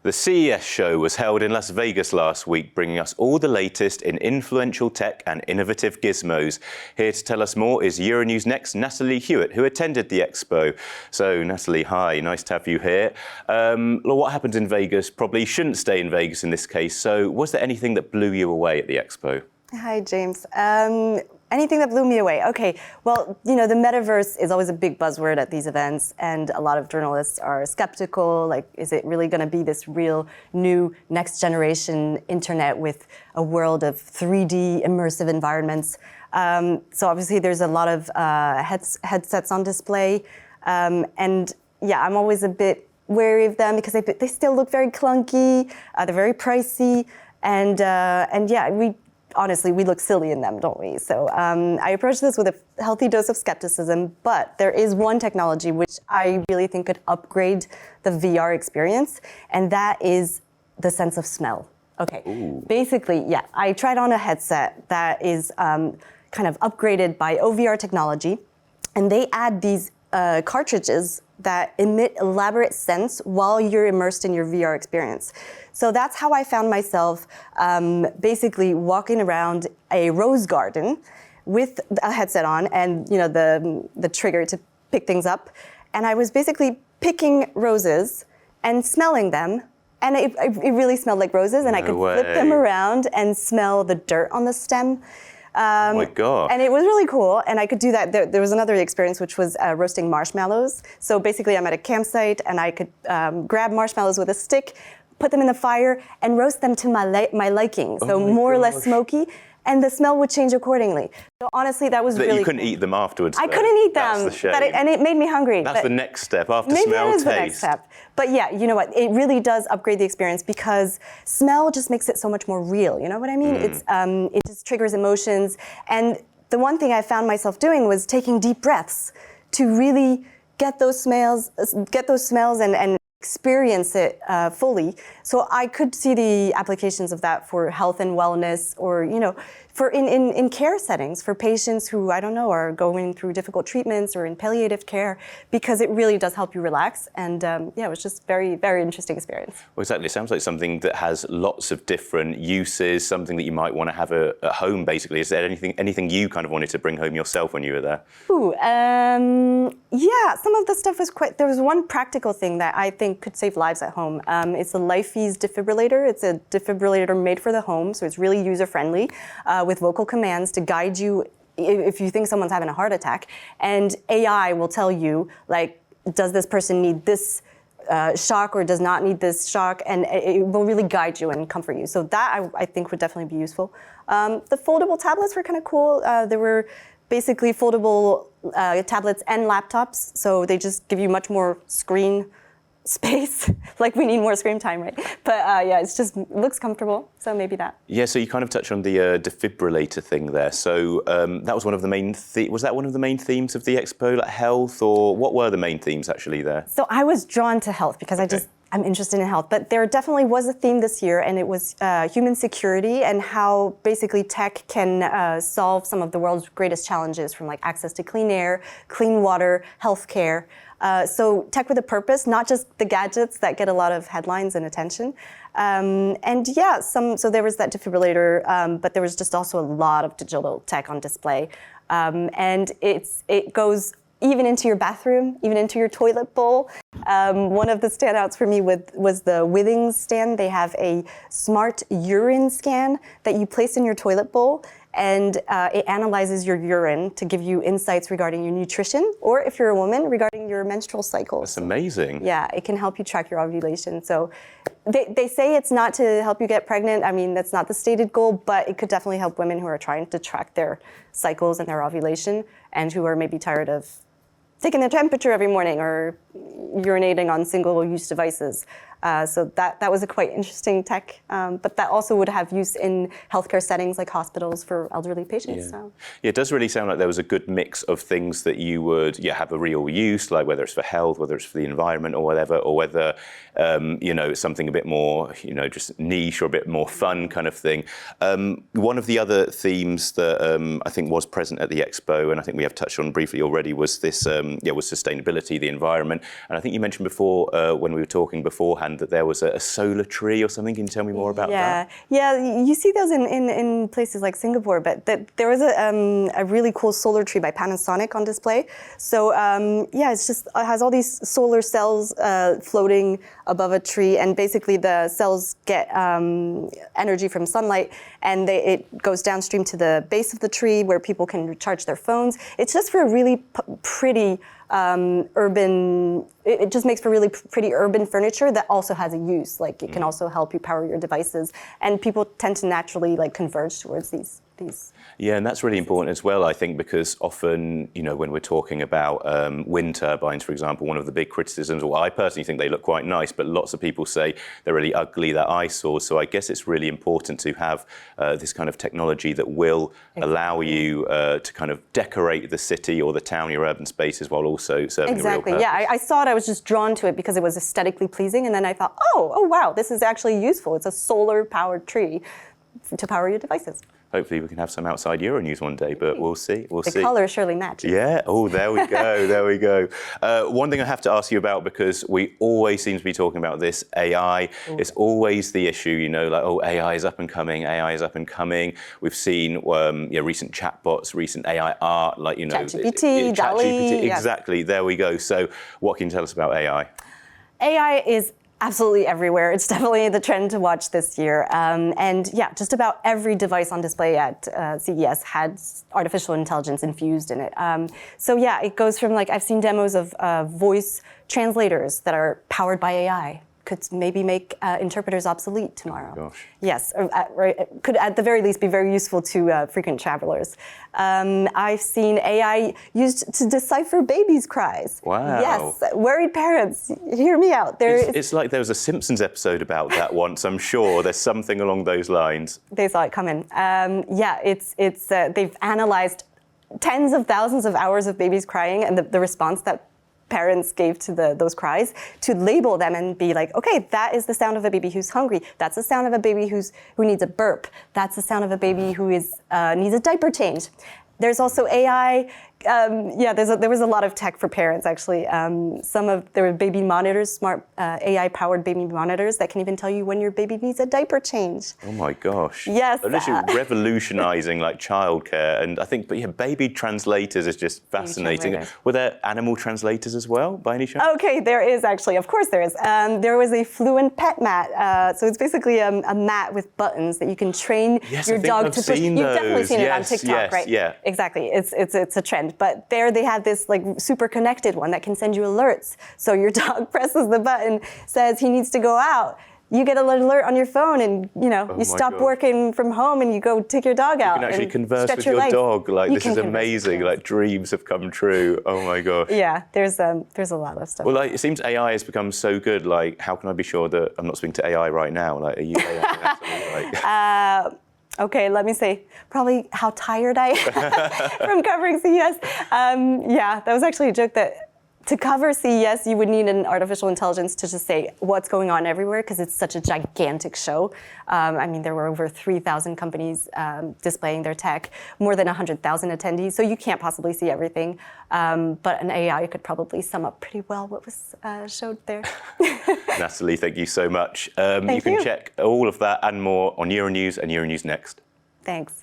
The CES show was held in Las Vegas last week, bringing us all the latest in influential tech and innovative gizmos. Here to tell us more is Euronews Next Natalie Hewitt, who attended the expo. So, Natalie, hi, nice to have you here. What happened in Vegas probably shouldn't stay in Vegas in this case. So, was there anything that blew you away at the expo? Hi, James. Anything that blew me away? Okay, well, the metaverse is always a big buzzword at these events, and a lot of journalists are skeptical, like, is it really gonna be this real new next generation internet with a world of 3D immersive environments? So obviously there's a lot of headsets on display, and yeah, I'm always a bit wary of them because they still look very clunky, they're very pricey, and yeah, honestly, we look silly in them, don't we? So I approach this with a healthy dose of skepticism, but there is one technology which I really think could upgrade the VR experience, and that is the sense of smell. Okay, Ooh. Basically, yeah, I tried on a headset that is kind of upgraded by OVR technology, and they add these cartridges that emit elaborate scents while you're immersed in your VR experience. So that's how I found myself basically walking around a rose garden with a headset on and the trigger to pick things up. And I was basically picking roses and smelling them. And it really smelled like roses, and I could flip them around and smell the dirt on the stem. Oh my God. And it was really cool, and I could do that. There was another experience which was roasting marshmallows. So basically I'm at a campsite and I could grab marshmallows with a stick, put them in the fire, and roast them to my liking. So more or less smoky, and the smell would change accordingly. So honestly, that was really You couldn't eat them afterwards, I couldn't eat them. That's the shame. And it made me hungry. That's the next step, after maybe smell, that is taste. The next step. But yeah, you know what? It really does upgrade the experience because smell just makes it so much more real. You know what I mean? It just triggers emotions. And the one thing I found myself doing was taking deep breaths to really get those smells and experience it fully. So I could see the applications of that for health and wellness, or for in care settings for patients who, I don't know, are going through difficult treatments or in palliative care, because it really does help you relax. And yeah, it was just very, very interesting experience. Well, exactly. It sounds like something that has lots of different uses, something that you might want to have at home, basically. Is there anything you kind of wanted to bring home yourself when you were there? Ooh, yeah, some of the stuff was there was one practical thing that I think could save lives at home. It's a LifeEase defibrillator. It's a defibrillator made for the home, so it's really user-friendly, with vocal commands to guide you if you think someone's having a heart attack. And AI will tell you, like, does this person need this shock or does not need this shock? And it will really guide you and comfort you. So that I think would definitely be useful. The foldable tablets were kind of cool. There were basically foldable tablets and laptops, so they just give you much more screen space. Like, we need more screen time, right? But yeah, it looks comfortable, so maybe that. Yeah, so you kind of touched on the defibrillator thing there. So that was one of the main was that one of the main themes of the expo, like health, or what were the main themes actually there? So I was drawn to health because I'm interested in health, but there definitely was a theme this year, and it was human security and how basically tech can solve some of the world's greatest challenges, from like access to clean air, clean water, healthcare. So tech with a purpose, not just the gadgets that get a lot of headlines and attention. And yeah, so there was that defibrillator, but there was just also a lot of digital tech on display. And it goes even into your bathroom, even into your toilet bowl. One of the standouts for me was the Withings stand. They have a smart urine scan that you place in your toilet bowl, and it analyzes your urine to give you insights regarding your nutrition, or if you're a woman, regarding your menstrual cycle. That's amazing. Yeah, it can help you track your ovulation. So they say it's not to help you get pregnant. I mean, that's not the stated goal, but it could definitely help women who are trying to track their cycles and their ovulation, and who are maybe tired of taking their temperature every morning or urinating on single-use devices. So that was a quite interesting tech, but that also would have use in healthcare settings like hospitals for elderly patients. Yeah. So. Yeah, it does really sound like there was a good mix of things that you would have a real use, like whether it's for health, whether it's for the environment or whatever, or whether it's something a bit more just niche or a bit more fun kind of thing. One of the other themes that I think was present at the expo, and I think we have touched on briefly already, was this was sustainability, the environment. And I think you mentioned before when we were talking beforehand understand that there was a solar tree or something. Can you tell me more about that? Yeah, you see those in places like Singapore, but there was a really cool solar tree by Panasonic on display. So it has all these solar cells floating above a tree, and basically the cells get energy from sunlight, and it goes downstream to the base of the tree where people can charge their phones. It's just for a really pretty urban. It just makes for really pretty urban furniture that also has a use. Like it can also help you power your devices, and people tend to naturally like converge towards these. Yeah, and that's really important as well, I think, because often, when we're talking about wind turbines, for example, one of the big criticisms, well, I personally think they look quite nice, but lots of people say they're really ugly, they're eyesores. So I guess it's really important to have this kind of technology that will allow you to kind of decorate the city or the town, your urban spaces, while also serving a real purpose. Yeah, I saw it. I was just drawn to it because it was aesthetically pleasing, and then I thought, oh wow, this is actually useful. It's a solar-powered tree to power your devices. Hopefully we can have some outside Euronews one day, but we'll see. The colour surely matches. Yeah. Oh, there we go. There we go. One thing I have to ask you about, because we always seem to be talking about this, AI. It's always the issue, AI is up and coming. AI is up and coming. We've seen recent chatbots, recent AI art, ChatGPT, DALL-E. Exactly. There we go. So what can you tell us about AI? AI is absolutely everywhere. It's definitely the trend to watch this year. Just about every device on display at CES had artificial intelligence infused in it. It goes from I've seen demos of voice translators that are powered by AI. Could maybe make interpreters obsolete tomorrow. Oh, gosh. Yes, could at the very least be very useful to frequent travelers. I've seen AI used to decipher babies' cries. Wow. Yes, worried parents, hear me out. It's like there was a Simpsons episode about that once, I'm sure. There's something along those lines. They saw it coming. They've analyzed tens of thousands of hours of babies crying and the response that parents gave to those cries to label them and be like, okay, that is the sound of a baby who's hungry. That's the sound of a baby who needs a burp. That's the sound of a baby who needs a diaper change. There's also AI. There was a lot of tech for parents, actually. There were baby monitors, smart AI-powered baby monitors that can even tell you when your baby needs a diaper change. Oh my gosh. Yes. They're literally revolutionizing childcare. And I think, baby translators is just fascinating. Were there animal translators as well, by any chance? Okay, there is actually. Of course there is. There was a Fluent pet mat. So it's basically a mat with buttons that you can train your dog to push. You've definitely seen it on TikTok, right? Yeah. Exactly. It's a trend. But there they have this super connected one that can send you alerts. So your dog presses the button, says he needs to go out. You get an alert on your phone, and you stop working from home and you go take your dog out. You can actually converse with your dog. This is amazing. Dreams have come true. Oh my gosh. Yeah, there's a lot of stuff. Well, it seems AI has become so good. How can I be sure that I'm not speaking to AI right now? Are you AI? Okay, let me say probably how tired I am from covering CES. That was actually a joke that to cover CES, you would need an artificial intelligence to just say what's going on everywhere, because it's such a gigantic show. There were over 3,000 companies displaying their tech, more than 100,000 attendees, so you can't possibly see everything. But an AI could probably sum up pretty well what was showed there. Natalie, thank you so much. You can check all of that and more on Euronews and Euronews Next. Thanks.